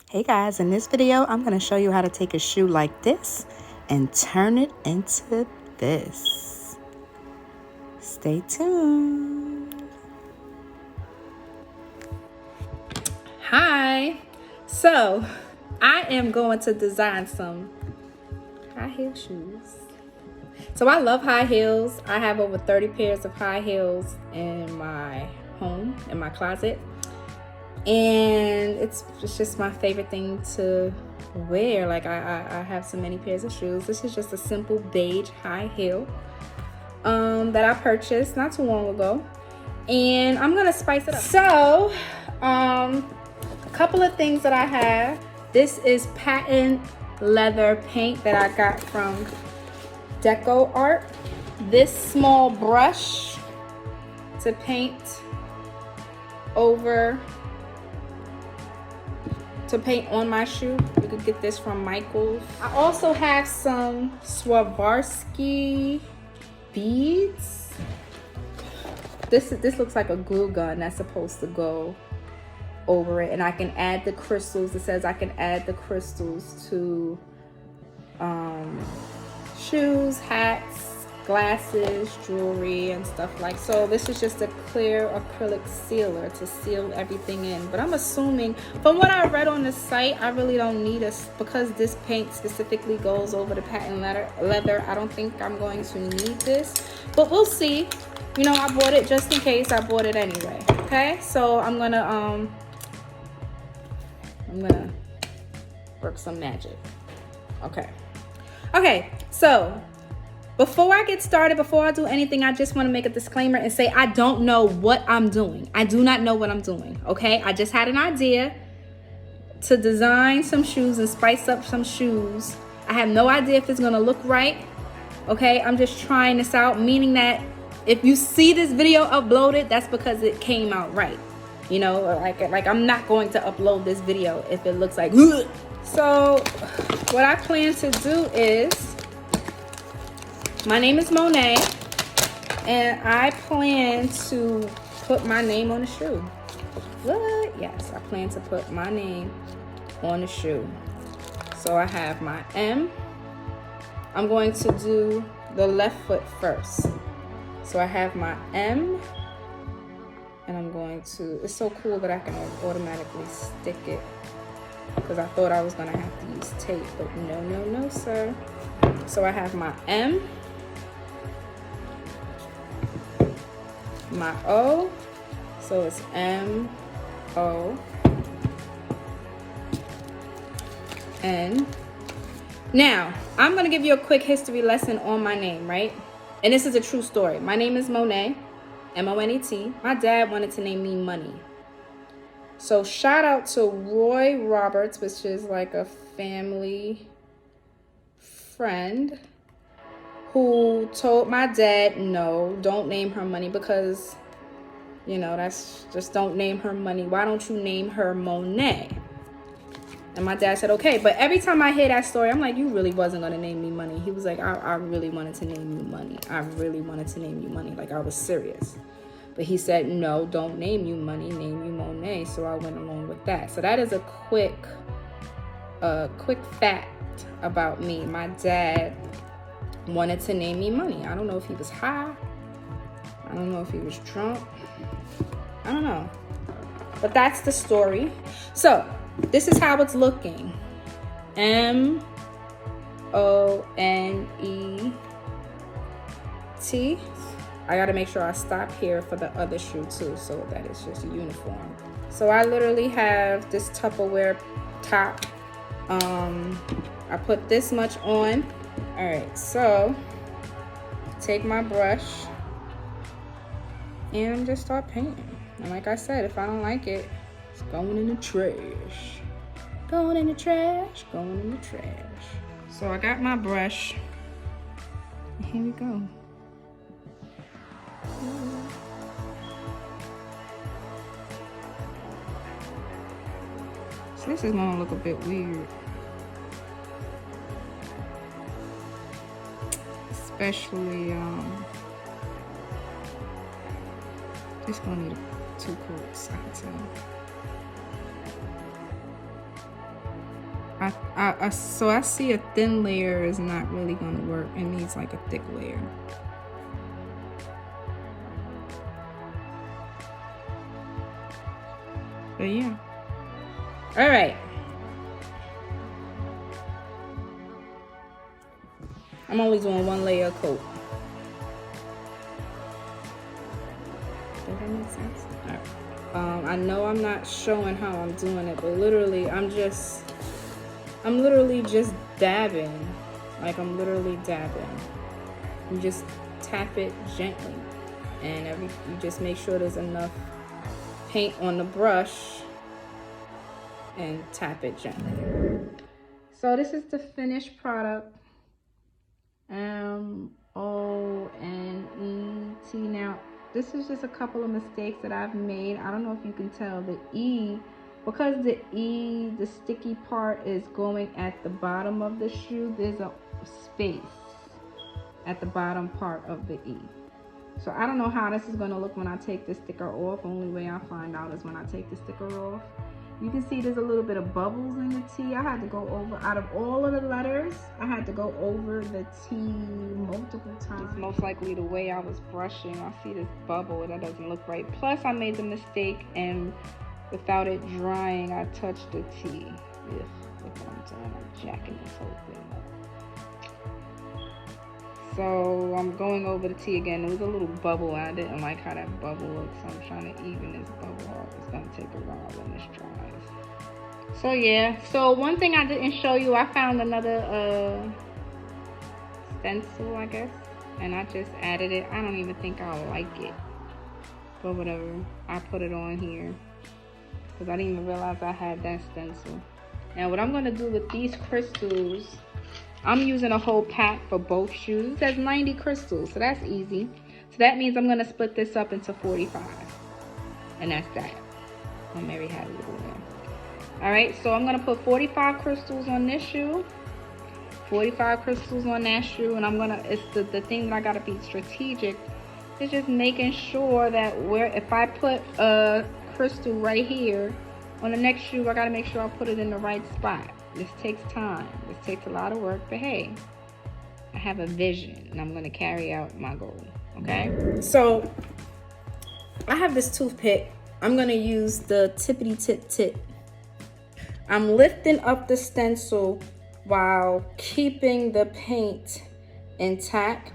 Hey guys, in this video, I'm going to show you how to take a shoe like this and turn it into this. Stay tuned. Hi, so I am going to design some high heel shoes. So I love high heels. I have over 30 pairs of high heels in my home, in my closet. And it's just my favorite thing to wear. Like I have so many pairs of shoes. This is just a simple beige high heel that I purchased not too long ago, and I'm gonna spice it up. So a couple of things that I have. This is patent leather paint that I got from Deco Art. This small brush to paint on my shoe. You could get this from Michael's. I also have some Swarovski beads. This looks like a glue gun that's supposed to go over it, and I can add the crystals. It says I can add the crystals to shoes, hats, glasses, jewelry, and stuff like so. This is just a clear acrylic sealer to seal everything in, but I'm assuming from what I read on the site, I really don't need because this paint specifically goes over the patent leather. I don't think I'm going to need this, but we'll see. You know, I bought it just in case. I bought it anyway. Okay, so I'm gonna work some magic. Okay, so before I get started, before I do anything, I just want to make a disclaimer and say I don't know what I'm doing. I do not know what I'm doing, okay? I just had an idea to design some shoes and spice up some shoes. I have no idea if it's going to look right, okay? I'm just trying this out, meaning that if you see this video uploaded, that's because it came out right. You know, like I'm not going to upload this video if it looks like, ugh. So what I plan to do is, my name is Monet, and I plan to put my name on the shoe. What? Yes, I plan to put my name on the shoe. So I have my M. I'm going to do the left foot first. So I have my M, and I'm going to, it's so cool that I can automatically stick it, because I thought I was going to have to use tape, but no, sir. So I have my M, my O, so it's M-O, N. Now, I'm going to give you a quick history lesson on my name, right? And this is a true story. My name is Monet, M-O-N-E-T. My dad wanted to name me Money. So shout out to Roy Roberts, which is like a family friend, who told my dad, no, don't name her Money, because, you know, that's just, don't name her Money. Why don't you name her Monet? And my dad said, okay. But every time I hear that story, I'm like, you really wasn't going to name me Money. He was like, I really wanted to name you Money. I really wanted to name you Money. Like, I was serious. But he said, no, don't name you Money, name you Monet. So I went along with that. So that is a quick fact about me. My dad wanted to name me Money. I don't know if he was high. I don't know if he was drunk. I don't know. But that's the story. So this is how it's looking. M-O-N-E-T. I got to make sure I stop here for the other shoe too, so that it's just uniform. So I literally have this Tupperware top. I put this much on. All right, so take my brush and just start painting. And like I said, if I don't like it, it's going in the trash. Going in the trash, going in the trash. So I got my brush. Here we go. So this is gonna look a bit weird. Especially, it's gonna need 2 coats, I can tell. So I see a thin layer is not really gonna work. It needs like a thick layer. But yeah. All right. I'm only doing one layer of coat. Does that make sense? All right. I know I'm not showing how I'm doing it, but literally I'm literally just dabbing. Like I'm literally dabbing. You just tap it gently, and you just make sure there's enough paint on the brush and tap it gently. So this is the finished product. M-O-N-E-T. Now this is just a couple of mistakes that I've made. I don't know if you can tell the E, because the E, the sticky part is going at the bottom of the shoe. There's a space at the bottom part of the E. So I don't know how this is going to look when I take the sticker off. Only way I find out is when I take the sticker off. You can see there's a little bit of bubbles in the T. I had to go over, out of all of the letters, I had to go over the T multiple times. It's most likely the way I was brushing. I see this bubble and that doesn't look right. Plus I made the mistake and without it drying, I touched the T. Ugh, look what I'm doing, I'm jacking this whole thing up. So I'm going over the T again. There was a little bubble. I didn't like how that bubble looks. So I'm trying to even this bubble out. It's gonna take a while when this dries. So yeah. So one thing I didn't show you, I found another stencil, I guess, and I just added it. I don't even think I'll like it, but whatever. I put it on here because I didn't even realize I had that stencil. Now what I'm gonna do with these crystals, I'm using a whole pack for both shoes. It says 90 crystals, so that's easy. So that means I'm going to split this up into 45. And that's that. I'm very happy with that. Alright, so I'm going to put 45 crystals on this shoe. 45 crystals on that shoe. And I'm going to, it's the thing that I got to be strategic. It's just making sure that if I put a crystal right here, on the next shoe, I got to make sure I put it in the right spot. This takes time. This takes a lot of work, but hey, I have a vision and I'm going to carry out my goal, okay? So I have this toothpick. I'm going to use the tippity tip. I'm lifting up the stencil while keeping the paint intact.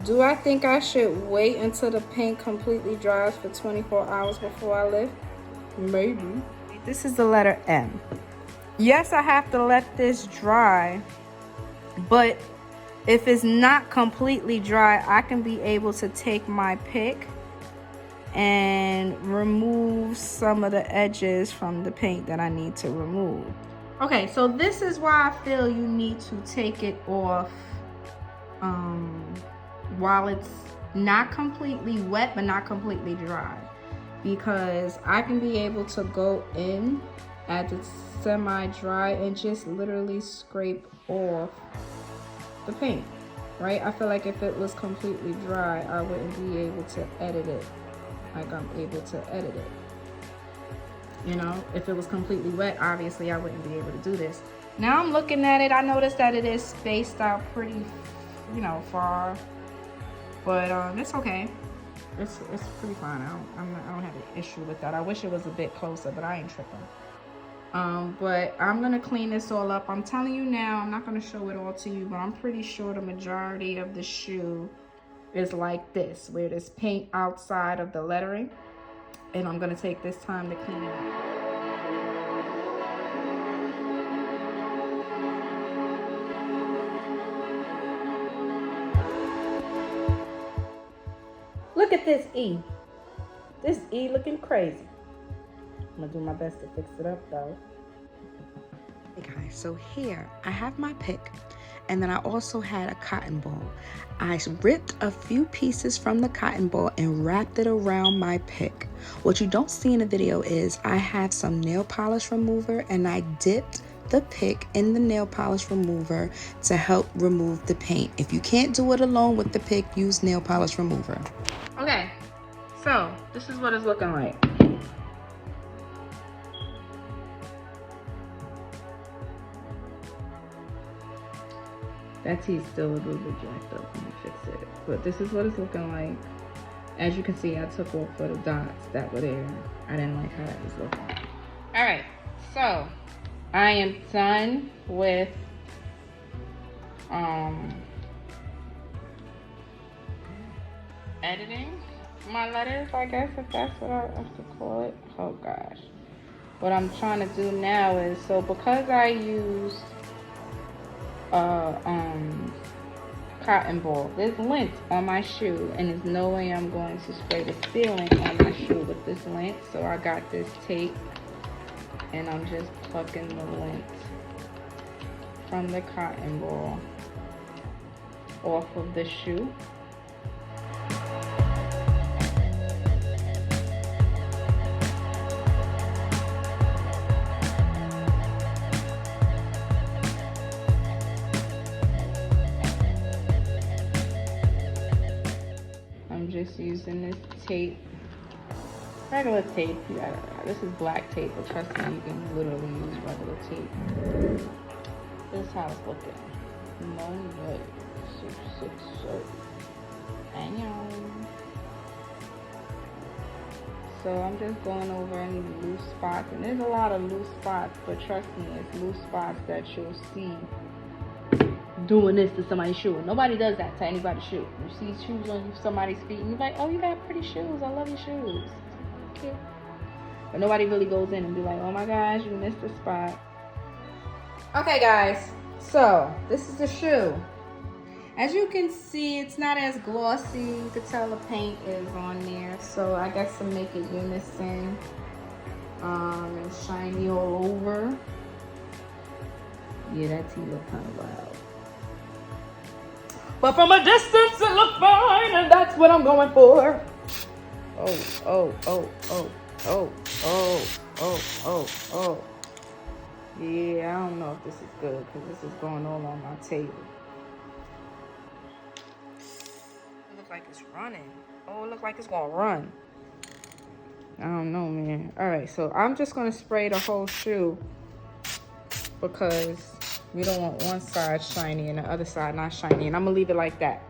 Do I think I should wait until the paint completely dries for 24 hours before I lift? Maybe. This is the letter M. Yes, I have to let this dry, but if it's not completely dry, I can be able to take my pick and remove some of the edges from the paint that I need to remove. Okay, so this is why I feel you need to take it off while it's not completely wet, but not completely dry, because I can be able to go in at it's semi-dry and just literally scrape off the paint, right? I feel like if it was completely dry, I wouldn't be able to edit it like I'm able to edit it. You know, if it was completely wet, obviously I wouldn't be able to do this. Now I'm looking at it, I noticed that it is spaced out pretty, you know, far, but it's okay. It's pretty fine. I don't have an issue with that. I wish it was a bit closer, but I ain't tripping. But I'm gonna clean this all up. I'm telling you now, I'm not gonna show it all to you, but I'm pretty sure the majority of the shoe is like this, where there's paint outside of the lettering, and I'm gonna take this time to clean it up. Look at this E. This E looking crazy. I'm gonna do my best to fix it up though. Hey guys, so here I have my pick, and then I also had a cotton ball. I ripped a few pieces from the cotton ball and wrapped it around my pick. What you don't see in the video is I have some nail polish remover, and I dipped the pick in the nail polish remover to help remove the paint. If you can't do it alone with the pick, use nail polish remover. Okay, so this is what it's looking like. That tee's still a little bit jacked up. Let me fix it. But this is what it's looking like. As you can see, I took off for the dots that were there. I didn't like how that was looking. All right, so I am done with editing my letters, I guess, if that's what I have to call it. Oh gosh. What I'm trying to do now is, so because I used cotton ball, there's lint on my shoe, and there's no way I'm going to spray the sealant on my shoe with this lint. So I got this tape, and I'm just plucking the lint from the cotton ball off of the shoe. I'm just using this tape, regular tape. Yeah, this is black tape, but trust me, you can literally use regular tape. This is how it's looking. Monday, 6/6/30. Hang on. So I'm just going over any loose spots, and there's a lot of loose spots, but trust me, it's loose spots that you'll see doing this to somebody's shoe. Nobody does that to anybody's shoe. You see shoes on somebody's feet, and you're like, oh, you got pretty shoes. I love your shoes. Okay. But nobody really goes in and be like, oh my gosh, you missed a spot. Okay, guys. So this is the shoe. As you can see, it's not as glossy. You can tell the paint is on there. So I guess to make it unison and shiny all over. Yeah, that tee look kind of wild. But from a distance, it looked fine, and that's what I'm going for. Oh, oh, oh, oh, oh, oh, oh, oh, oh. Yeah, I don't know if this is good, because this is going all on my table. It looks like it's running. Oh, it looks like it's going to run. I don't know, man. All right, so I'm just going to spray the whole shoe, because we don't want one side shiny and the other side not shiny. And I'm going to leave it like that.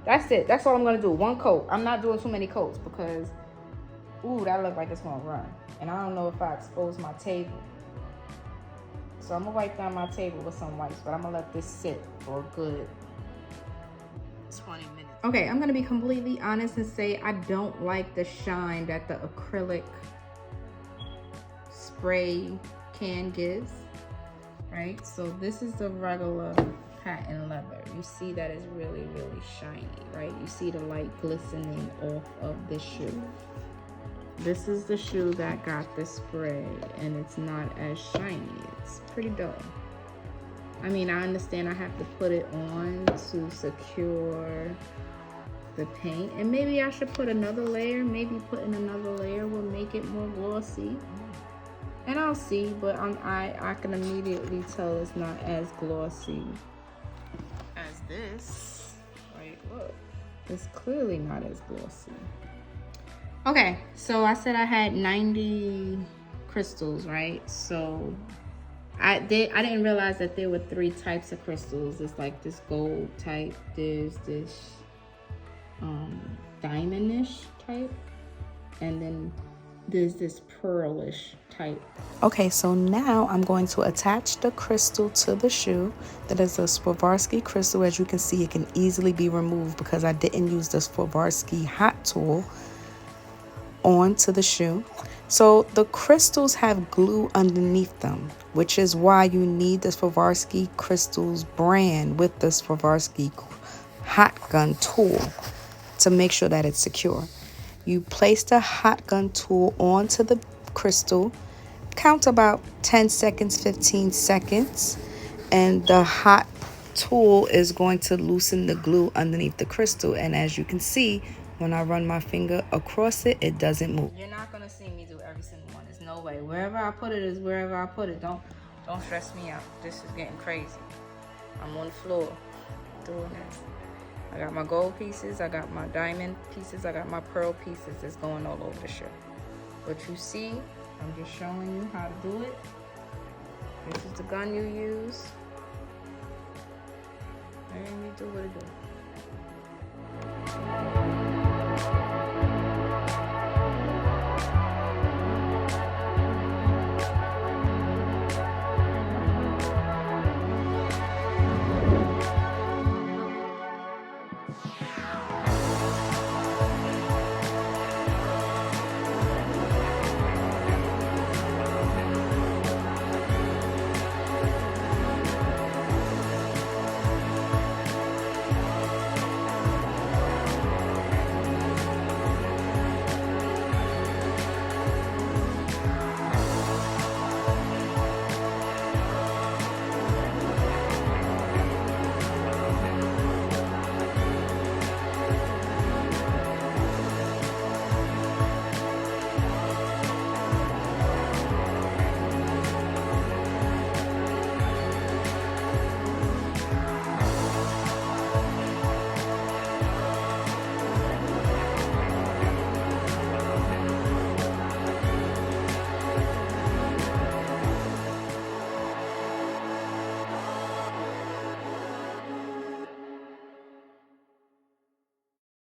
That's it. That's all I'm going to do. One coat. I'm not doing too many coats because, ooh, that looks like it's going to run. And I don't know if I expose my table. So I'm going to wipe down my table with some wipes. But I'm going to let this sit for a good 20 minutes. Okay, I'm going to be completely honest and say I don't like the shine that the acrylic spray can gives. Right, so this is the regular patent leather. You see that it's really, really shiny, right? You see the light glistening off of the shoe. This is the shoe that got the spray, and it's not as shiny. It's pretty dull. I mean, I understand I have to put it on to secure the paint, and maybe I should put another layer. Maybe putting another layer will make it more glossy. And I'll see, but I can immediately tell it's not as glossy as this. Right, look. It's clearly not as glossy. Okay, so I said I had 90 crystals, right? So I didn't realize that there were 3 types of crystals. It's like this gold type. There's this diamondish type. And then there's this pearlish type. Okay, so now I'm going to attach the crystal to the shoe. That is a Swarovski crystal. As you can see, it can easily be removed because I didn't use the Swarovski hot tool onto the shoe. So the crystals have glue underneath them, which is why you need the Swarovski crystals brand with the Swarovski hot gun tool to make sure that it's secure. You place the hot gun tool onto the crystal, count about 10 seconds, 15 seconds, and the hot tool is going to loosen the glue underneath the crystal. And as you can see, when I run my finger across it, it doesn't move. You're not gonna see me do every single one. There's no way. Wherever I put it is wherever I put it. Don't stress me out. This is getting crazy. I'm on the floor doing this. I got my gold pieces, I got my diamond pieces, I got my pearl pieces that's going all over the shoe. What you see, I'm just showing you how to do it. This is the gun you use. Let me do what it do.